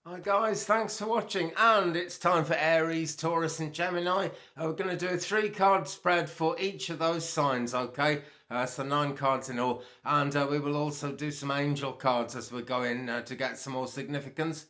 Hi guys, thanks for watching, and it's time for Aries, Taurus and Gemini. We're going to do a 3-card spread for each of those signs, okay? So 9 cards in all, and we will also do some angel cards as we go in to get some more significance.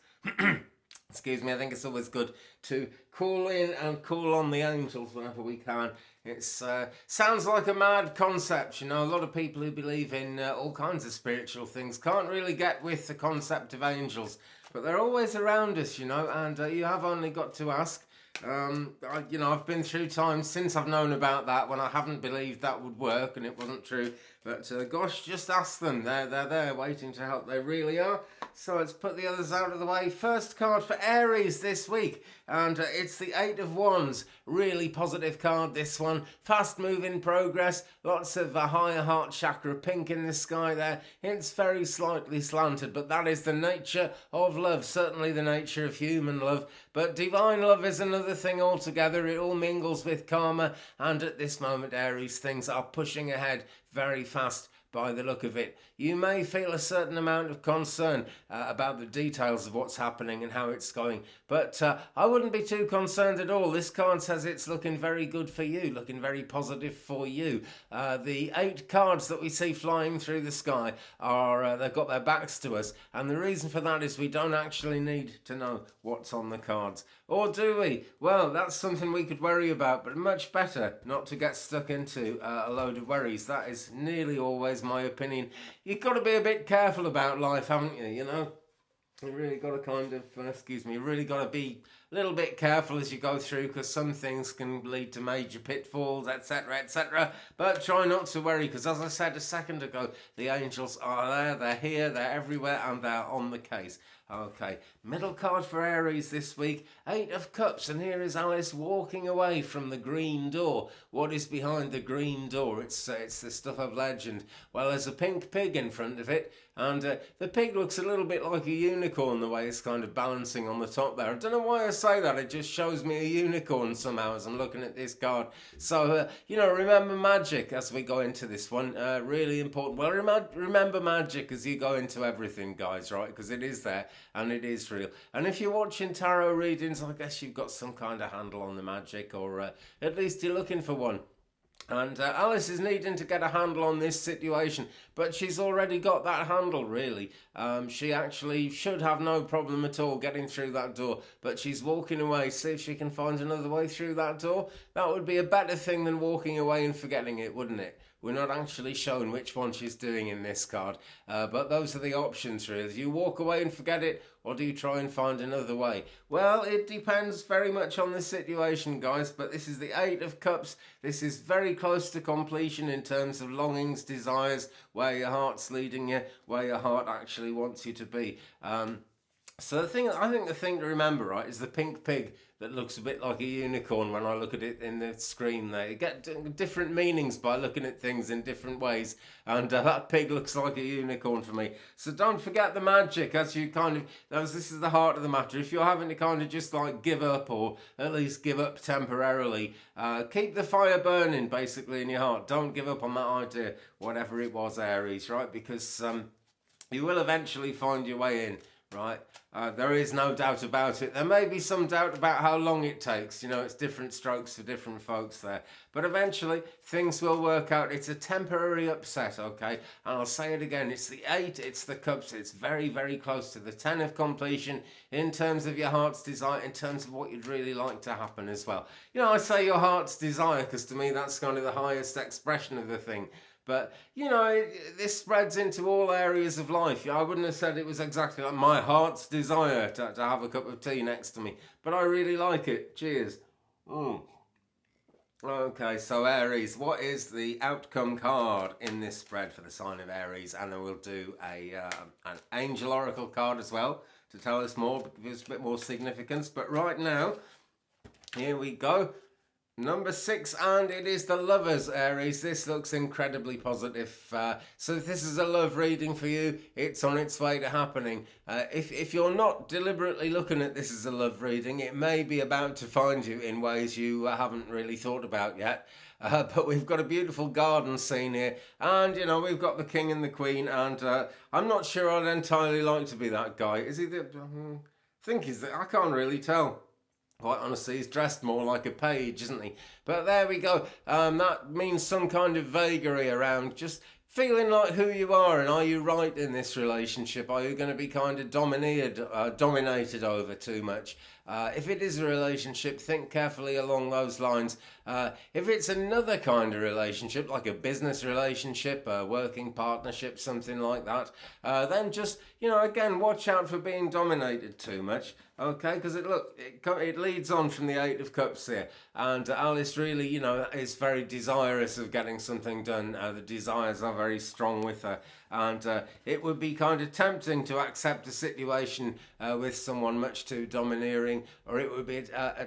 Excuse me, I think it's always good to call in and call on the angels whenever we can. It sounds like a mad concept, you know. A lot of people who believe in all kinds of spiritual things can't really get with the concept of angels, but they're always around us, you know, and you have only got to ask. I've been through times since I've known about that when I haven't believed that would work and it wasn't true. But gosh, just ask them. They're there waiting to help. They really are. So let's put the others out of the way. First card for Aries this week, and it's the 8 of Wands. Really positive card, this one. Fast moving progress. Lots of higher heart chakra pink in the sky there. It's very slightly slanted, but that is the nature of love. Certainly the nature of human love. But divine love is another thing altogether. It all mingles with karma, and at this moment, Aries, things are pushing ahead very fast by the look of it. You may feel a certain amount of concern about the details of what's happening and how it's going, but I wouldn't be too concerned at all. This card says it's looking very good for you, looking very positive for you. The 8 cards that we see flying through the sky are, they've got their backs to us, and the reason for that is we don't actually need to know what's on the cards. Or do we? Well, that's something we could worry about, but much better not to get stuck into a load of worries. That is nearly always my opinion. You've got to be a bit careful about life, haven't you? You know, you really got to kind of, you really got to be a little bit careful as you go through, because some things can lead to major pitfalls, etc., etc. But try not to worry, because as I said a second ago, the angels are there, they're here, they're everywhere, and they're on the case. Okay, middle card for Aries this week, 8 of Cups, and here is Alice walking away from the green door. What is behind the green door? It's the stuff of legend. Well, there's a pink pig in front of it, and the pig looks a little bit like a unicorn, the way it's kind of balancing on the top there. I don't know why I say that, it just shows me a unicorn somehow as I'm looking at this card. So, remember magic as we go into this one, really important. Well, remember magic as you go into everything, guys, right? Because it is there. And it is real. And if you're watching tarot readings, I guess you've got some kind of handle on the magic, or at least you're looking for one. And Alice is needing to get a handle on this situation, but she's already got that handle, really. She actually should have no problem at all getting through that door, but she's walking away. See if she can find another way through that door. That would be a better thing than walking away and forgetting it, wouldn't it? We're not actually shown which one she's doing in this card, but those are the options, really. Do you walk away and forget it, or do you try and find another way? Well, it depends very much on the situation, guys, but this is the 8 of Cups. This is very close to completion in terms of longings, desires, where your heart's leading you, where your heart actually wants you to be. So I think the thing to remember, right, is the pink pig that looks a bit like a unicorn when I look at it in the screen there. You get different meanings by looking at things in different ways, and that pig looks like a unicorn for me. So don't forget the magic as you this is the heart of the matter. If you're having to kind of just like give up, or at least give up temporarily, keep the fire burning basically in your heart. Don't give up on that idea, whatever it was, Aries, right? Because you will eventually find your way in. Right, there is no doubt about it. There may be some doubt about how long it takes. You know, it's different strokes for different folks there. But eventually, things will work out. It's a temporary upset, okay? And I'll say it again. It's the 8, it's the Cups. It's very, very close to the 10 of completion in terms of your heart's desire, in terms of what you'd really like to happen as well. You know, I say your heart's desire because to me that's kind of the highest expression of the thing. But, this spreads into all areas of life. I wouldn't have said it was exactly like my heart's desire to have a cup of tea next to me. But I really like it. Cheers. Okay, so Aries, what is the outcome card in this spread for the sign of Aries? And then we'll do an angel oracle card as well to tell us more, give us a bit more significance. But right now, here we go. Number 6, and it is the Lovers, Aries. This looks incredibly positive. So if this is a love reading for you, it's on its way to happening. If you're not deliberately looking at this as a love reading, it may be about to find you in ways you haven't really thought about yet. But we've got a beautiful garden scene here, and we've got the king and the queen, and I'm not sure I'd entirely like to be that guy. Is he the... think he's, I can't really tell. Quite honestly, he's dressed more like a page, isn't he? But there we go. That means some kind of vagary around just feeling like who you are, and are you right in this relationship? Are you going to be kind of dominated over too much? If it is a relationship, think carefully along those lines. If it's another kind of relationship, like a business relationship, a working partnership, something like that, then just, again, watch out for being dominated too much. Okay, because it leads on from the Eight of Cups here, and Alice really, is very desirous of getting something done. The desires are very strong with her, and it would be kind of tempting to accept a situation with someone much too domineering, or it would be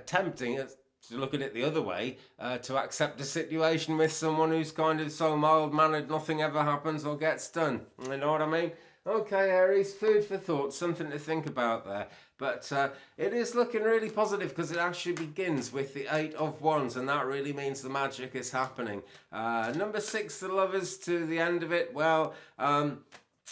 tempting to look at it the other way, to accept a situation with someone who's kind of so mild-mannered nothing ever happens or gets done. You know what I mean? Okay, Aries, food for thought, something to think about there. But it is looking really positive because it actually begins with the Eight of Wands, and that really means the magic is happening. Number 6, the Lovers, to the end of it. Well, no,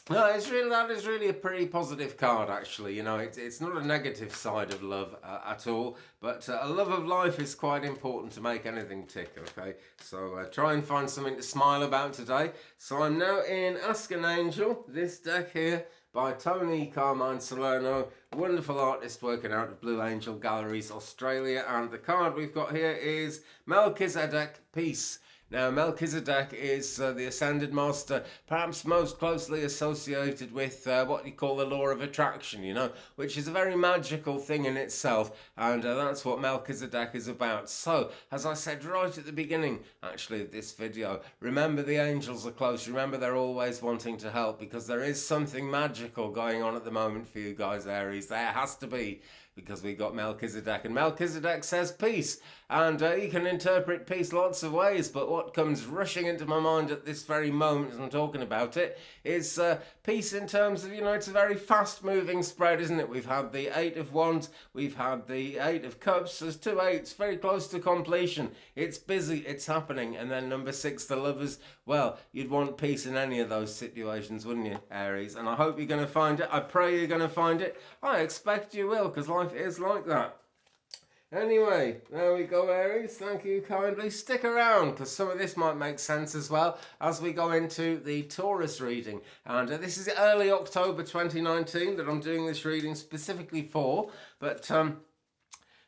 that is really a pretty positive card, actually. It's not a negative side of love at all, but a love of life is quite important to make anything tick, okay? So try and find something to smile about today. So I'm now in Ask an Angel, this deck here, by Tony Carmine Salerno, wonderful artist working out of Blue Angel Galleries, Australia. And the card we've got here is Melchizedek, Peace. Now, Melchizedek is the Ascended Master, perhaps most closely associated with what you call the law of attraction, which is a very magical thing in itself, and that's what Melchizedek is about. So, as I said right at the beginning, actually, of this video, remember the angels are close. Remember they're always wanting to help, because there is something magical going on at the moment for you guys, Aries. There has to be, because we got Melchizedek, and Melchizedek says peace, and you can interpret peace lots of ways, but what comes rushing into my mind at this very moment as I'm talking about it is peace in terms of, it's a very fast moving spread, isn't it? We've had the Eight of Wands, we've had the Eight of Cups, there's 2 eights, very close to completion, it's busy, it's happening. And then number 6, the Lovers. Well, you'd want peace in any of those situations, wouldn't you, Aries? And I hope you're going to find it. I pray you're going to find it. I expect you will, because life is like that. Anyway, there we go, Aries. Thank you kindly. Stick around, because some of this might make sense as well as we go into the Taurus reading. And this is early October 2019 that I'm doing this reading specifically for. But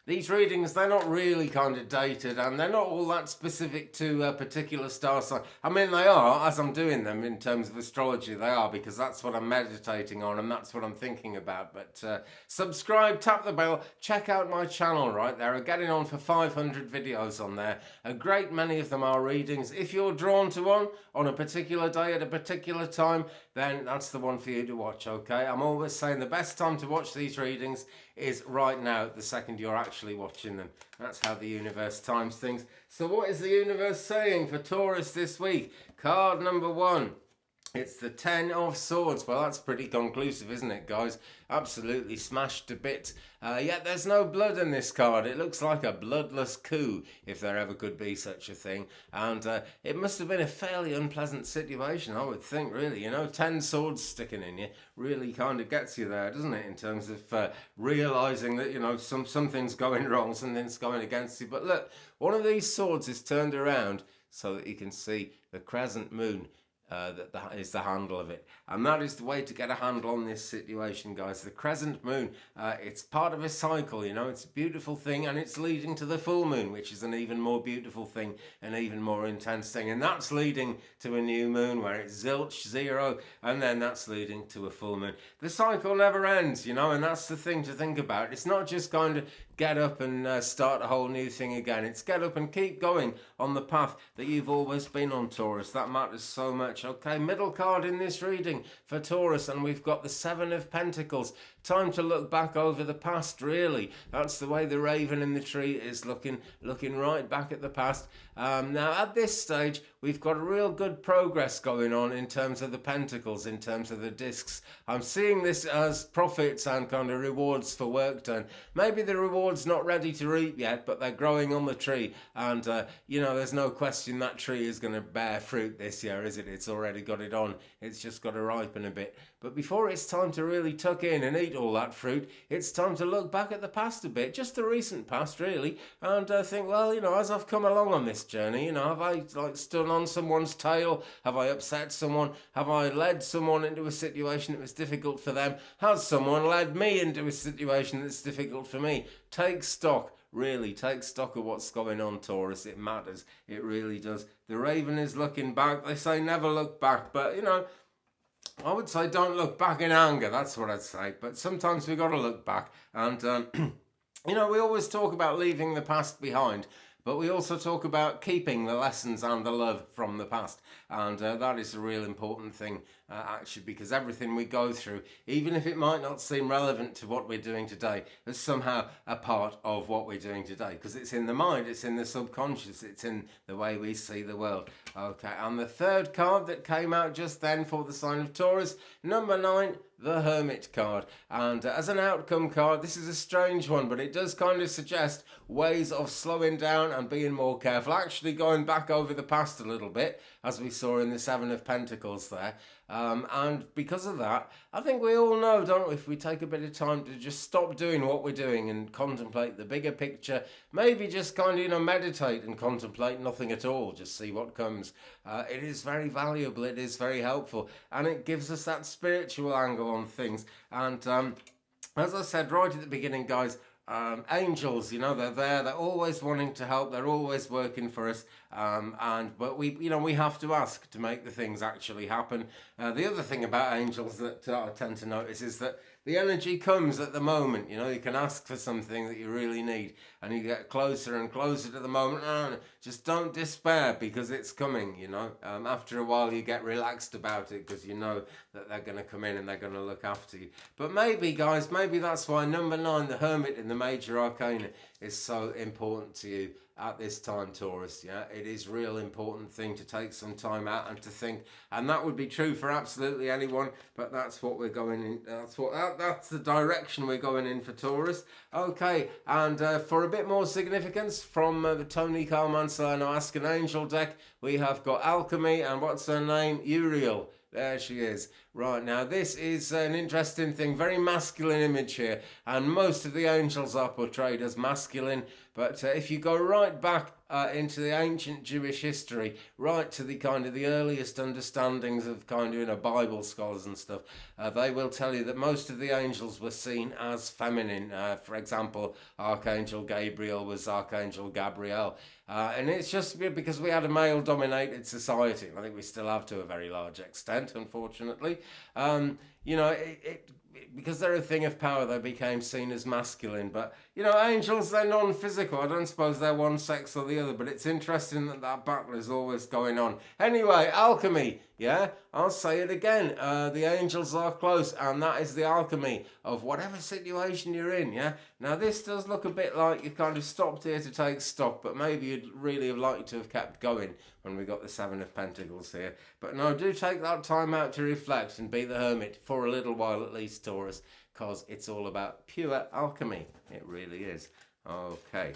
these readings, they're not really kind of dated, and they're not all that specific to a particular star sign. I mean, they are, as I'm doing them in terms of astrology, they are, because that's what I'm meditating on and that's what I'm thinking about. But subscribe, tap the bell, check out my channel right there. I'm getting on for 500 videos on there. A great many of them are readings. If you're drawn to one on a particular day at a particular time, then that's the one for you to watch, okay? I'm always saying the best time to watch these readings is right now, the second you're actually watching them. That's how the universe times things. So what is the universe saying for Taurus this week? Card number 1. It's the 10 of Swords. Well, that's pretty conclusive, isn't it, guys? Absolutely smashed to bits. Yet there's no blood in this card. It looks like a bloodless coup, if there ever could be such a thing. And it must have been a fairly unpleasant situation, I would think, really. 10 swords sticking in you really kind of gets you there, doesn't it? In terms of realising that, something's going wrong, something's going against you. But look, one of these swords is turned around so that you can see the crescent moon. That is the handle of it, and that is the way to get a handle on this situation, guys. The crescent moon, it's part of a cycle, it's a beautiful thing, and it's leading to the full moon, which is an even more beautiful thing, an even more intense thing, and that's leading to a new moon where it's zilch, 0, and then that's leading to a full moon. The cycle never ends, and that's the thing to think about. It's not just going to get up and start a whole new thing again. It's get up and keep going on the path that you've always been on, Taurus. That matters so much. Okay, middle card in this reading for Taurus, and we've got the 7 of Pentacles. Time to look back over the past, really. That's the way the raven in the tree is looking right back at the past. Now, at this stage, we've got a real good progress going on in terms of the pentacles, in terms of the discs. I'm seeing this as profits and kind of rewards for work done. Maybe the reward's not ready to reap yet, but they're growing on the tree. And, there's no question that tree is going to bear fruit this year, is it? It's already got it on. It's just got to ripen a bit. But before it's time to really tuck in and eat all that fruit, it's time to look back at the past a bit, just the recent past really, and think, well, as I've come along on this journey, have I stood on someone's tail? Have I upset someone? Have I led someone into a situation that was difficult for them? Has someone led me into a situation that's difficult for me? Take stock. Really, take stock of what's going on, Taurus. It matters. It really does. The raven is looking back. They say never look back, but I would say don't look back in anger. That's what I'd say. But sometimes we've got to look back. And, we always talk about leaving the past behind. But we also talk about keeping the lessons and the love from the past. And that is a real important thing, actually, because everything we go through, even if it might not seem relevant to what we're doing today, is somehow a part of what we're doing today. Because it's in the mind, it's in the subconscious, it's in the way we see the world. Okay, and the third card that came out just then for the sign of Taurus, number 9, the Hermit card. And as an outcome card, this is a strange one, but it does kind of suggest ways of slowing down and being more careful, actually going back over the past a little bit, as we saw in the Seven of Pentacles there. And because of that, I think we all know, don't we, if we take a bit of time to just stop doing what we're doing and contemplate the bigger picture, maybe just kind of, meditate and contemplate nothing at all, just see what comes. It is very valuable, it is very helpful, and it gives us that spiritual angle on things. And as I said right at the beginning, guys, angels, they're there, they're always wanting to help, they're always working for us, but we have to ask to make the things actually happen. The other thing about angels that I tend to notice is that the energy comes at the moment. You can ask for something that you really need, and you get closer and closer to the moment. Just don't despair, because it's coming. After a while you get relaxed about it, because you know that they're going to come in and they're going to look after you. But maybe, guys, maybe that's why number 9, the Hermit in the major arcana, is so important to you at this time, Taurus. Yeah, it is a real important thing to take some time out and to think, and that would be true for absolutely anyone, but that's what we're going in, that's the direction we're going in for Taurus. Okay, and for a bit more significance from the Tony Carman Ask an Angel deck, we have got Alchemy, and what's her name? Uriel. There she is. Right, now this is an interesting thing, very masculine image here, and most of the angels are portrayed as masculine, but if you go right back into the ancient Jewish history, right to the the earliest understandings of Bible scholars and stuff, they will tell you that most of the angels were seen as feminine. For example, Archangel Gabriel was Archangel Gabriel. And it's just because we had a male-dominated society. I think we still have to a very large extent, unfortunately. Because they're a thing of power, they became seen as masculine. But, angels, they're non-physical. I don't suppose they're one sex or the other, but it's interesting that battle is always going on. Anyway, alchemy, yeah? I'll say it again. The angels are close, and that is the alchemy of whatever situation you're in, yeah? Now, this does look a bit like you stopped here to take stock, but maybe you'd really have liked to have kept going when we got the Seven of Pentacles here. But no, do take that time out to reflect and be the Hermit for a little while at least, Taurus, because it's all about pure alchemy. It really is. Okay.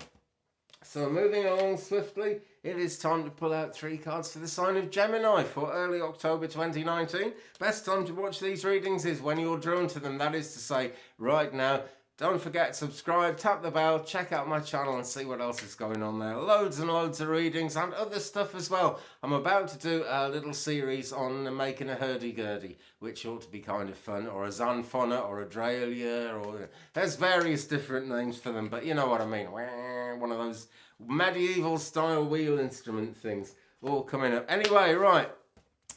So moving along swiftly, it is time to pull out 3 cards for the sign of Gemini for early October 2019. Best time to watch these readings is when you're drawn to them. That is to say, right now. Don't forget, subscribe, tap the bell, check out my channel and see what else is going on there. Loads and loads of readings and other stuff as well. I'm about to do a little series on making a hurdy-gurdy, which ought to be kind of fun, or a zanfona, or a dralia, or there's various different names for them, but you know what I mean. One of those medieval style wheel instrument things all coming up. Anyway, right,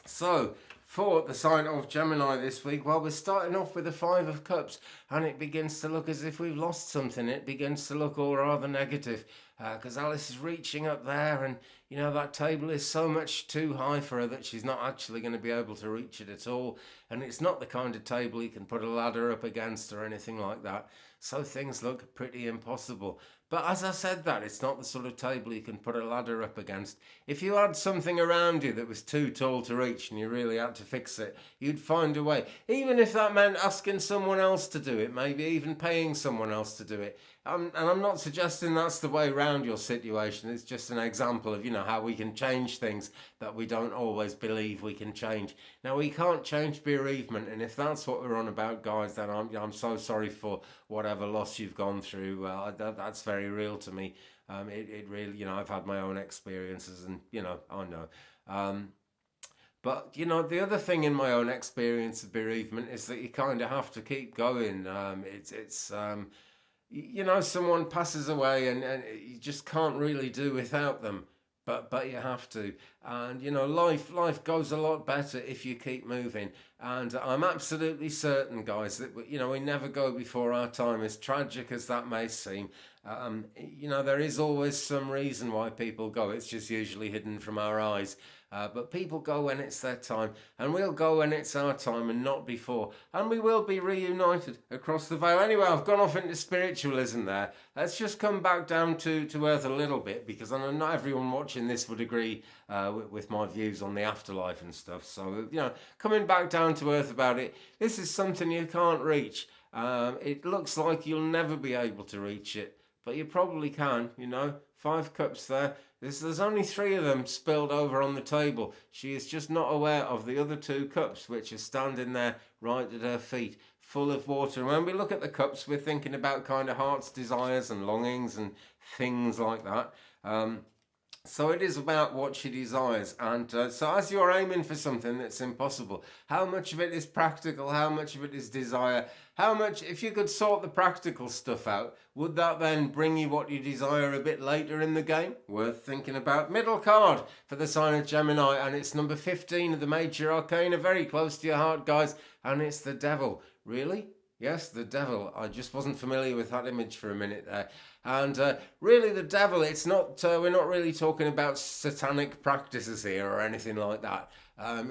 so for the sign of Gemini this week, well, we're starting off with the 5 of Cups, and it begins to look as if we've lost something. It begins to look all rather negative, because Alice is reaching up there, and that table is so much too high for her that she's not actually going to be able to reach it at all, and it's not the kind of table you can put a ladder up against or anything like that, so things look pretty impossible. But as I said that, it's not the sort of table you can put a ladder up against. If you had something around you that was too tall to reach and you really had to fix it, you'd find a way. Even if that meant asking someone else to do do it, maybe even paying someone else to do it. And I'm not suggesting that's the way around your situation. It's just an example of, how we can change things that we don't always believe we can change. Now, we can't change bereavement, and if that's what we're on about, guys, then I'm so sorry for whatever loss you've gone through. That's very real to me. It really, I've had my own experiences, and, I know. But, the other thing in my own experience of bereavement is that you kind of have to keep going. Someone passes away and you just can't really do without them. But you have to, and life goes a lot better if you keep moving. And I'm absolutely certain, guys, that we never go before our time, as tragic as that may seem. There is always some reason why people go. It's just usually hidden from our eyes. But people go when it's their time, and we'll go when it's our time and not before. And we will be reunited across the veil. Anyway, I've gone off into spiritualism there. Let's just come back down to earth a little bit, because I know not everyone watching this would agree with my views on the afterlife and stuff. So, coming back down to earth about it, this is something you can't reach. It looks like you'll never be able to reach it, but you probably can, 5 cups there. There's only 3 of them spilled over on the table. She is just not aware of the other 2 cups, which are standing there right at her feet, full of water. And when we look at the cups, we're thinking about kind of heart's desires and longings and things like that. So it is about what she desires. And so as you're aiming for something that's impossible, how much of it is practical? How much of it is desire? How much, if you could sort the practical stuff out, would that then bring you what you desire a bit later in the game? Worth thinking about. Middle card for the sign of Gemini, and it's number 15 of the major arcana, very close to your heart, guys, and it's the devil. Really? Yes, the devil. I just wasn't familiar with that image for a minute there. And really, the devil, it's not. We're not really talking about satanic practices here or anything like that.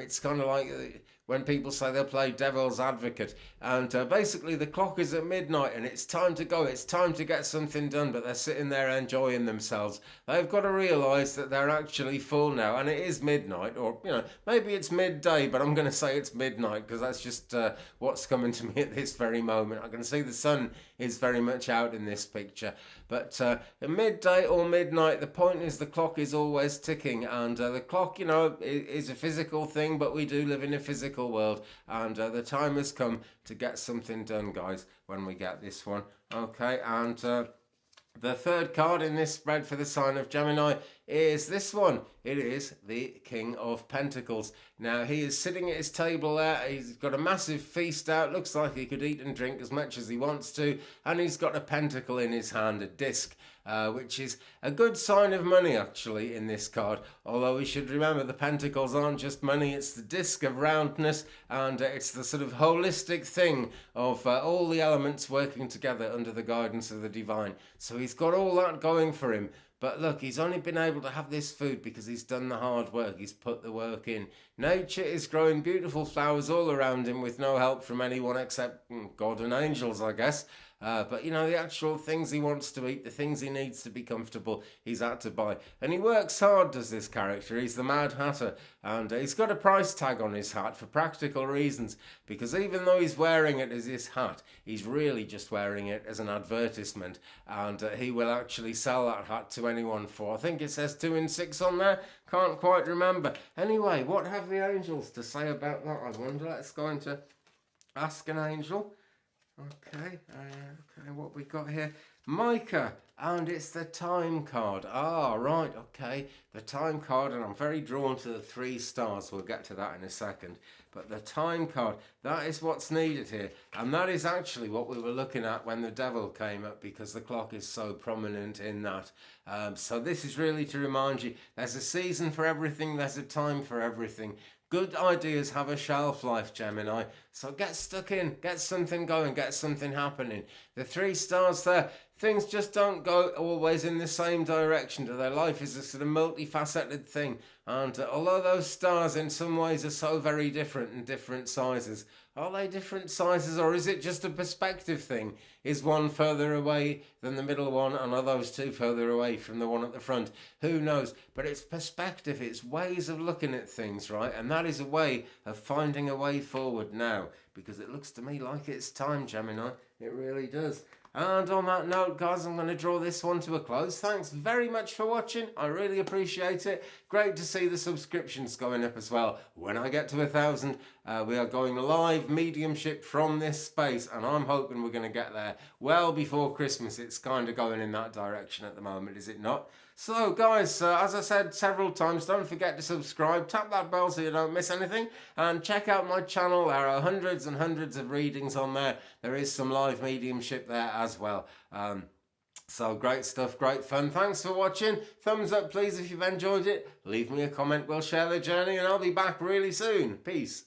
It's kind of like when people say they'll play devil's advocate. And basically, the clock is at midnight and it's time to go. It's time to get something done, but they're sitting there enjoying themselves. They've got to realise that they're actually full now, and it is midnight, or maybe it's midday, but I'm going to say it's midnight because that's just what's coming to me at this very moment. I can see the sun is very much out in this picture. But at midday or midnight, the point is the clock is always ticking, and the clock, is a physical thing, but we do live in a physical world, and the time has come to get something done, guys, when we get this one. Okay, and the third card in this spread for the sign of Gemini is this one. It is the King of Pentacles. Now, he is sitting at his table there. He's got a massive feast out. Looks like he could eat and drink as much as he wants to. And he's got a pentacle in his hand, a disc, which is a good sign of money, actually, in this card. Although we should remember the pentacles aren't just money. It's the disc of roundness, and it's the sort of holistic thing of all the elements working together under the guidance of the divine. So he's got all that going for him. But look, he's only been able to have this food because he's done the hard work. He's put the work in. Nature is growing beautiful flowers all around him with no help from anyone except God and angels, I guess. But the actual things he wants to eat, the things he needs to be comfortable, he's had to buy. And he works hard, does this character. He's the Mad Hatter. And he's got a price tag on his hat for practical reasons. Because even though he's wearing it as his hat, he's really just wearing it as an advertisement. And he will actually sell that hat to anyone for, I think it says 2 in 6 on there. Can't quite remember. Anyway, what have the angels to say about that, I wonder? Let's go into Ask an Angel. Okay, what we got here? Micah, and it's the time card. Right, okay, the time card, and I'm very drawn to the 3 stars. We'll get to that in a second. But the time card, that is what's needed here. And that is actually what we were looking at when the devil came up, because the clock is so prominent in that. So this is really to remind you, there's a season for everything, there's a time for everything. Good ideas have a shelf life, Gemini. So get stuck in, get something going, get something happening. The 3 stars there, things just don't go always in the same direction. Their life is a sort of multifaceted thing. And although those stars in some ways are so very different and different sizes, Are they different sizes, or is it just a perspective thing? Is one further away than the middle one, and are those two further away from the one at the front? Who knows? But it's perspective, it's ways of looking at things, right? And that is a way of finding a way forward now, because it looks to me like it's time, Gemini. It really does. And on that note, guys, I'm going to draw this one to a close. Thanks very much for watching. I really appreciate it. Great to see the subscriptions going up as well. When I get to 1,000, we are going live mediumship from this space, and I'm hoping we're going to get there well before Christmas. It's kind of going in that direction at the moment, is it not? So, guys, as I said several times, don't forget to subscribe, tap that bell so you don't miss anything, and check out my channel. There are hundreds and hundreds of readings on there. There is some live mediumship there as well. So great stuff, great fun. Thanks for watching. Thumbs up, please, if you've enjoyed it. Leave me a comment. We'll share the journey, and I'll be back really soon. Peace.